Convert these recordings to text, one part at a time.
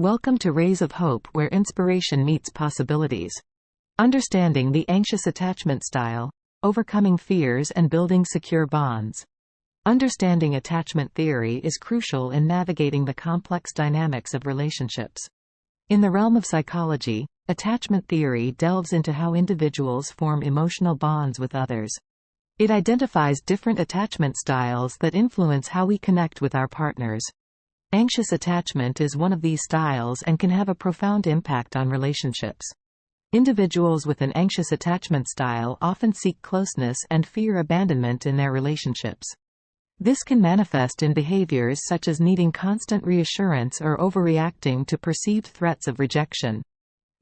Welcome to Rays of Hope, where inspiration meets possibilities. Understanding the anxious attachment style, overcoming fears and building secure bonds. Understanding attachment theory is crucial in navigating the complex dynamics of relationships. In the realm of psychology, attachment theory delves into how individuals form emotional bonds with others. It identifies different attachment styles that influence how we connect with our partners. Anxious attachment is one of these styles and can have a profound impact on relationships. Individuals with an anxious attachment style often seek closeness and fear abandonment in their relationships. This can manifest in behaviors such as needing constant reassurance or overreacting to perceived threats of rejection.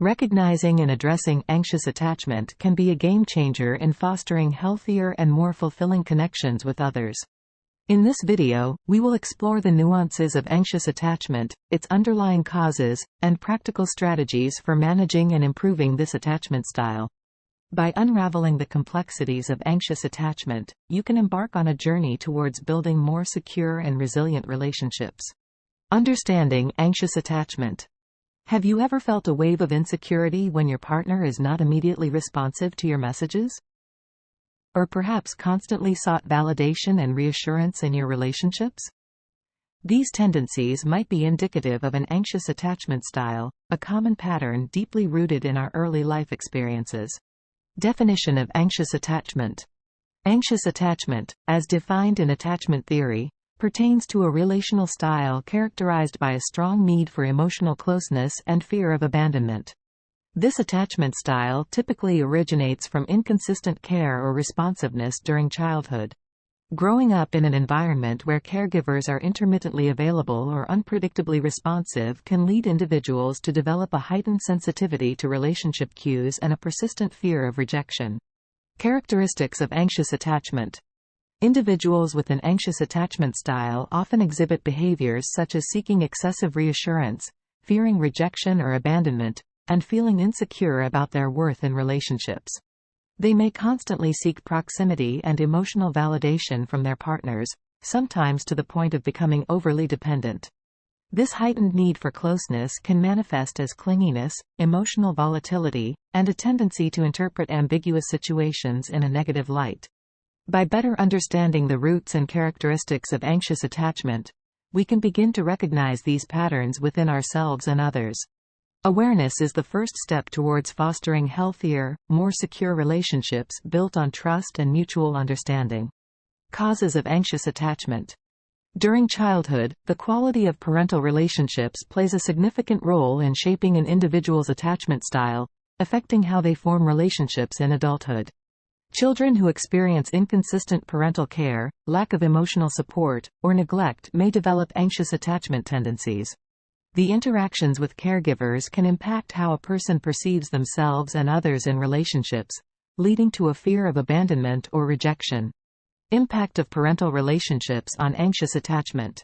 Recognizing and addressing anxious attachment can be a game changer in fostering healthier and more fulfilling connections with others. In this video, we will explore the nuances of anxious attachment, its underlying causes, and practical strategies for managing and improving this attachment style. By unraveling the complexities of anxious attachment, you can embark on a journey towards building more secure and resilient relationships. Understanding anxious attachment. Have you ever felt a wave of insecurity when your partner is not immediately responsive to your messages? Or perhaps constantly sought validation and reassurance in your relationships? These tendencies might be indicative of an anxious attachment style, a common pattern deeply rooted in our early life experiences. Definition of anxious attachment. Anxious attachment, as defined in attachment theory, pertains to a relational style characterized by a strong need for emotional closeness and fear of abandonment. This attachment style typically originates from inconsistent care or responsiveness during childhood. Growing up in an environment where caregivers are intermittently available or unpredictably responsive can lead individuals to develop a heightened sensitivity to relationship cues and a persistent fear of rejection. Characteristics of anxious attachment. Individuals with an anxious attachment style often exhibit behaviors such as seeking excessive reassurance, fearing rejection or abandonment, and feeling insecure about their worth in relationships. They may constantly seek proximity and emotional validation from their partners, sometimes to the point of becoming overly dependent. This heightened need for closeness can manifest as clinginess, emotional volatility, and a tendency to interpret ambiguous situations in a negative light. By better understanding the roots and characteristics of anxious attachment, we can begin to recognize these patterns within ourselves and others. Awareness is the first step towards fostering healthier, more secure relationships built on trust and mutual understanding. Causes of anxious attachment. During childhood, the quality of parental relationships plays a significant role in shaping an individual's attachment style, affecting how they form relationships in adulthood. Children who experience inconsistent parental care, lack of emotional support, or neglect may develop anxious attachment tendencies. The interactions with caregivers can impact how a person perceives themselves and others in relationships, leading to a fear of abandonment or rejection. Impact of parental relationships on anxious attachment.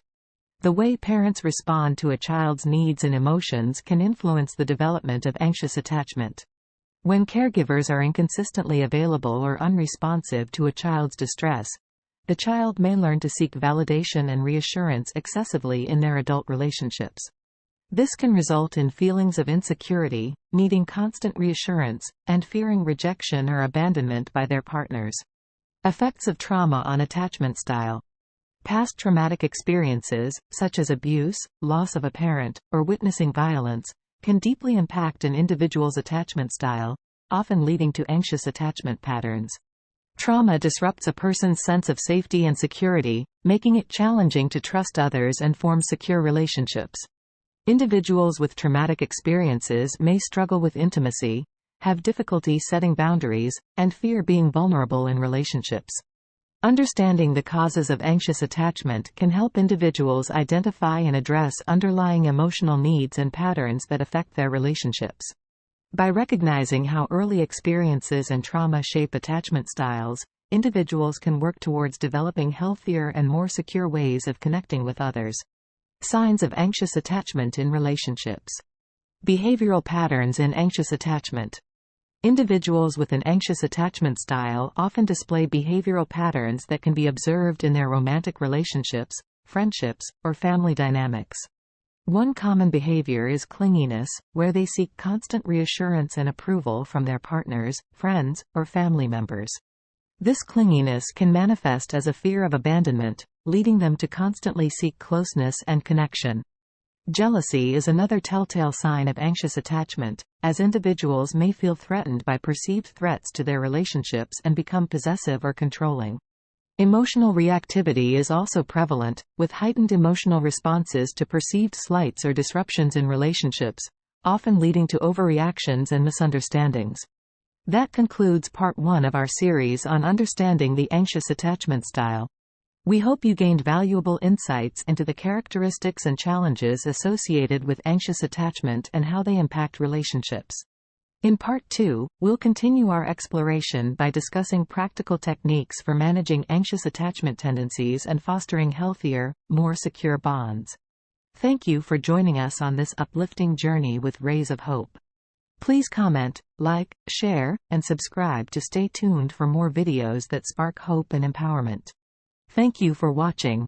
The way parents respond to a child's needs and emotions can influence the development of anxious attachment. When caregivers are inconsistently available or unresponsive to a child's distress, the child may learn to seek validation and reassurance excessively in their adult relationships. This can result in feelings of insecurity, needing constant reassurance, and fearing rejection or abandonment by their partners. Effects of trauma on attachment style. Past traumatic experiences, such as abuse, loss of a parent, or witnessing violence, can deeply impact an individual's attachment style, often leading to anxious attachment patterns. Trauma disrupts a person's sense of safety and security, making it challenging to trust others and form secure relationships. Individuals with traumatic experiences may struggle with intimacy, have difficulty setting boundaries, and fear being vulnerable in relationships. Understanding the causes of anxious attachment can help individuals identify and address underlying emotional needs and patterns that affect their relationships. By recognizing how early experiences and trauma shape attachment styles, individuals can work towards developing healthier and more secure ways of connecting with others. Signs of anxious attachment in relationships. Behavioral patterns in anxious attachment. Individuals with an anxious attachment style often display behavioral patterns that can be observed in their romantic relationships, friendships, or family dynamics. One common behavior is clinginess, where they seek constant reassurance and approval from their partners, friends, or family members. This clinginess can manifest as a fear of abandonment, leading them to constantly seek closeness and connection. Jealousy is another telltale sign of anxious attachment, as individuals may feel threatened by perceived threats to their relationships and become possessive or controlling. Emotional reactivity is also prevalent, with heightened emotional responses to perceived slights or disruptions in relationships, often leading to overreactions and misunderstandings. That concludes part 1 of our series on understanding the anxious attachment style. We hope you gained valuable insights into the characteristics and challenges associated with anxious attachment and how they impact relationships. In Part 2, we'll continue our exploration by discussing practical techniques for managing anxious attachment tendencies and fostering healthier, more secure bonds. Thank you for joining us on this uplifting journey with Rays of Hope. Please comment, like, share, and subscribe to stay tuned for more videos that spark hope and empowerment. Thank you for watching.